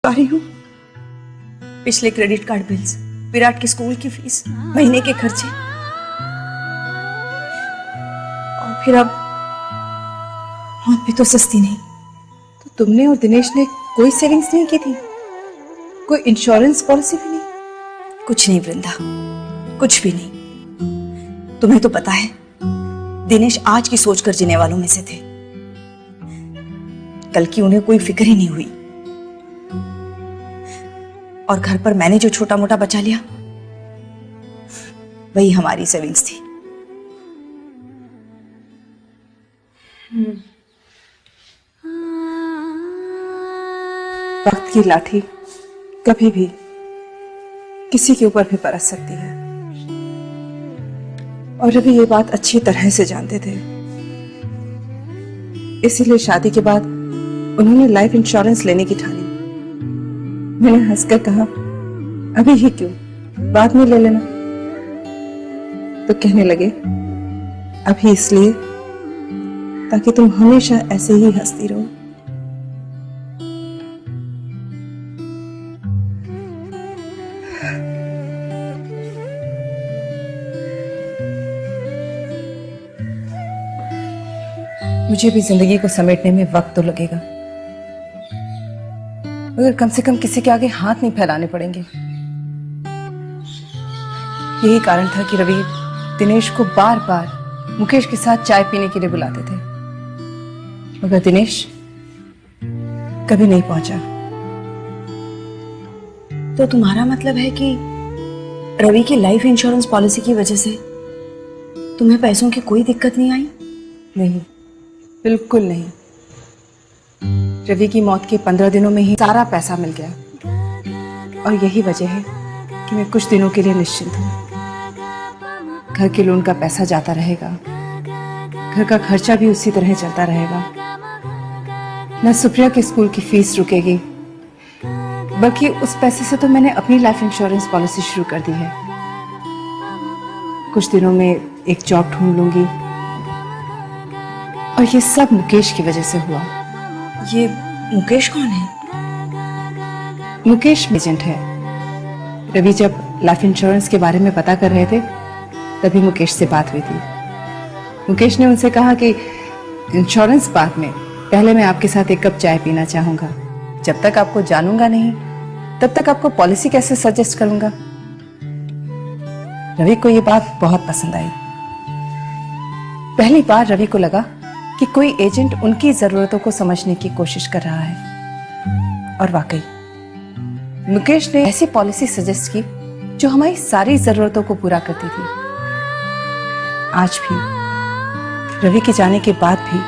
रही हूँ। पिछले क्रेडिट कार्ड बिल्स, विराट के स्कूल की फीस, महीने के खर्चे, और फिर अब मौत भी तो सस्ती नहीं। तो तुमने और दिनेश ने कोई सेविंग्स नहीं की थी? कोई इंश्योरेंस पॉलिसी भी नहीं? कुछ नहीं वृंदा, कुछ भी नहीं। तुम्हें तो पता है दिनेश आज की सोच कर जीने वालों में से थे। कल की उन्हें कोई फिक्र ही नहीं हुई। और घर पर मैंने जो छोटा मोटा बचा लिया वही हमारी सेविंग्स थी। वक्त की लाठी कभी भी किसी के ऊपर भी बरस सकती है, और रवि ये बात अच्छी तरह से जानते थे। इसीलिए शादी के बाद उन्होंने लाइफ इंश्योरेंस लेने की ठानी। मैंने हंसकर कहा, अभी ही क्यों, बाद में ले लेना। तो कहने लगे, अभी इसलिए ताकि तुम हमेशा ऐसे ही हंसती रहो। मुझे भी जिंदगी को समेटने में वक्त तो लगेगा, मगर कम से कम किसी के आगे हाथ नहीं फैलाने पड़ेंगे। यही कारण था कि रवि दिनेश को बार बार मुकेश के साथ चाय पीने के लिए बुलाते थे, मगर दिनेश कभी नहीं पहुंचा। तो तुम्हारा मतलब है कि रवि की लाइफ इंश्योरेंस पॉलिसी की वजह से तुम्हें पैसों की कोई दिक्कत नहीं आई? नहीं, बिल्कुल नहीं। रवि की मौत के 15 दिनों में ही सारा पैसा मिल गया, और यही वजह है कि मैं कुछ दिनों के लिए निश्चिंत हूँ। घर के लोन का पैसा जाता रहेगा, घर का खर्चा भी उसी तरह चलता रहेगा। न सुप्रिया के स्कूल की फीस रुकेगी, बल्कि उस पैसे से तो मैंने अपनी लाइफ इंश्योरेंस पॉलिसी शुरू कर दी है। कुछ दिनों में एक जॉब ढूंढ लूंगी, और ये सब मुकेश की वजह से हुआ। ये मुकेश कौन है? मुकेश एजेंट है। रवि जब लाइफ इंश्योरेंस के बारे में पता कर रहे थे तभी मुकेश से बात हुई थी। मुकेश ने उनसे कहा कि इंश्योरेंस बात में पहले मैं आपके साथ एक कप चाय पीना चाहूंगा। जब तक आपको जानूंगा नहीं तब तक आपको पॉलिसी कैसे सजेस्ट करूंगा। रवि को ये बात बहुत पसंद आई। पहली बार रवि को लगा कि कोई एजेंट उनकी जरूरतों को समझने की कोशिश कर रहा है, और वाकई मुकेश ने ऐसी पॉलिसी सजेस्ट की जो हमारी सारी जरूरतों को पूरा करती थी। आज भी रवि के जाने के बाद भी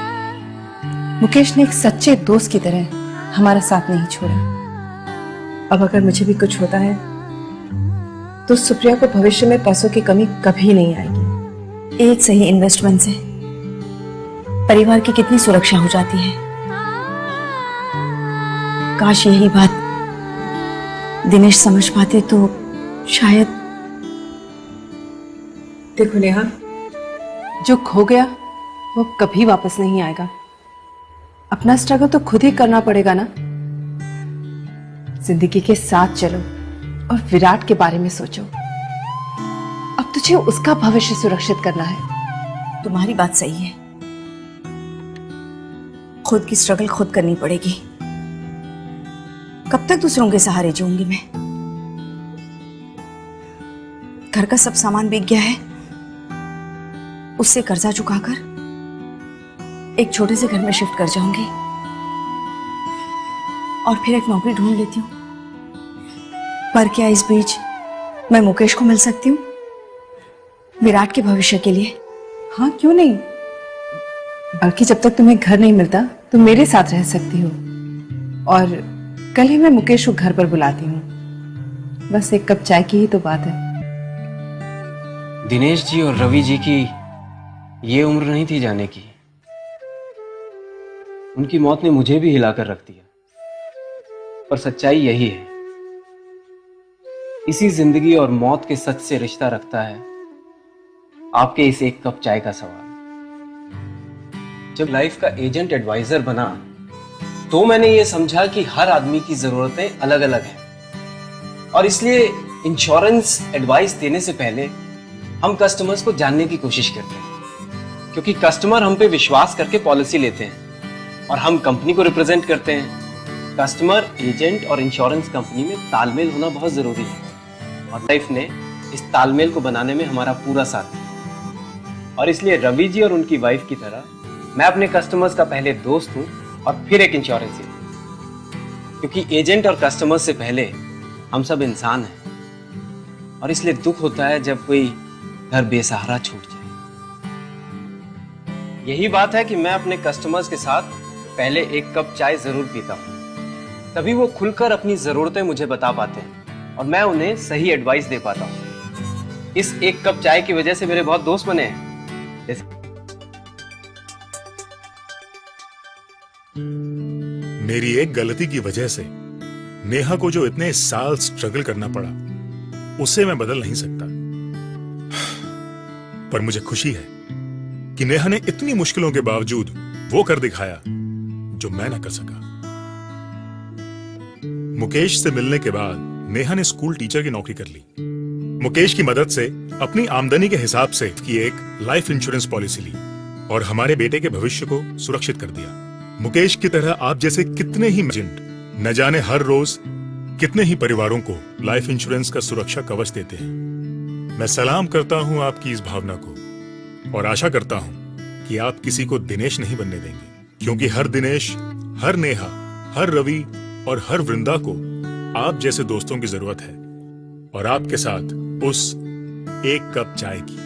मुकेश ने एक सच्चे दोस्त की तरह हमारा साथ नहीं छोड़ा। अब अगर मुझे भी कुछ होता है तो सुप्रिया को भविष्य में पैसों की कमी कभी नहीं आएगी। एक सही इन्वेस्टमेंट से परिवार की कितनी सुरक्षा हो जाती है। काश यही बात दिनेश समझ पाते तो शायद। देखो नेहा, जो खो गया वो कभी वापस नहीं आएगा। अपना स्ट्रगल तो खुद ही करना पड़ेगा ना। जिंदगी के साथ चलो और विराट के बारे में सोचो। अब तुझे उसका भविष्य सुरक्षित करना है। तुम्हारी बात सही है, खुद की स्ट्रगल खुद करनी पड़ेगी। कब तक दूसरों के सहारे जीऊंगी मैं? घर का सब सामान बिक गया है, उससे कर्जा चुकाकर एक छोटे से घर में शिफ्ट कर जाऊंगी, और फिर एक नौकरी ढूंढ लेती हूँ। पर क्या इस बीच मैं मुकेश को मिल सकती हूँ विराट के भविष्य के लिए? हाँ, क्यों नहीं। बल्कि जब तक तुम्हें घर नहीं मिलता तुम मेरे साथ रह सकती हो, और कल ही मैं मुकेश को घर पर बुलाती हूँ। बस एक कप चाय की ही तो बात है। दिनेश जी और रवि जी की ये उम्र नहीं थी जाने की। उनकी मौत ने मुझे भी हिलाकर रख दिया, पर सच्चाई यही है। इसी जिंदगी और मौत के सच से रिश्ता रखता है आपके इस एक कप चाय का सवाल। जब लाइफ का एजेंट एडवाइजर बना तो मैंने ये समझा कि हर आदमी की जरूरतें अलग अलग हैं, और इसलिए इंश्योरेंस एडवाइस देने से पहले हम कस्टमर्स को जानने की कोशिश करते हैं, क्योंकि कस्टमर हम पे विश्वास करके पॉलिसी लेते हैं और हम कंपनी को रिप्रेजेंट करते हैं। कस्टमर, एजेंट और इंश्योरेंस कंपनी में तालमेल होना बहुत जरूरी है, और लाइफ ने इस तालमेल को बनाने में हमारा पूरा साथ दिया। और इसलिए रवि जी और उनकी वाइफ की तरह मैं अपने कस्टमर्स का पहले दोस्त हूं और फिर एक इंश्योरेंस एजेंट, क्योंकि एजेंट और कस्टमर से पहले हम सब इंसान हैं, और इसलिए दुख होता है जब कोई घर बेसहारा छूट जाए। यही बात है कि मैं अपने कस्टमर्स के साथ पहले एक कप चाय जरूर पीता हूं, तभी वो खुलकर अपनी जरूरतें मुझे बता पाते हैं और मैं उन्हें सही एडवाइस दे पाता हूं। इस एक कप चाय की वजह से मेरे बहुत दोस्त बने हैं। मेरी एक गलती की वजह से नेहा को जो इतने साल स्ट्रगल करना पड़ा, उसे मैं बदल नहीं सकता। पर मुझे खुशी है कि नेहा ने इतनी मुश्किलों के बावजूद वो कर दिखाया जो मैं न कर सका। मुकेश से मिलने के बाद नेहा ने स्कूल टीचर की नौकरी कर ली। मुकेश की मदद से अपनी आमदनी के हिसाब से की एक लाइफ इंश्योरेंस पॉलिसी ली और हमारे बेटे के भविष्य को सुरक्षित कर दिया। मुकेश की तरह आप जैसे कितने ही एजेंट न जाने हर रोज कितने ही परिवारों को लाइफ इंश्योरेंस का सुरक्षा कवच देते हैं। मैं सलाम करता हूं आपकी इस भावना को और आशा करता हूं कि आप किसी को दिनेश नहीं बनने देंगे, क्योंकि हर दिनेश, हर नेहा, हर रवि और हर वृंदा को आप जैसे दोस्तों की जरूरत है, और आपके साथ उस एक कप चाय की।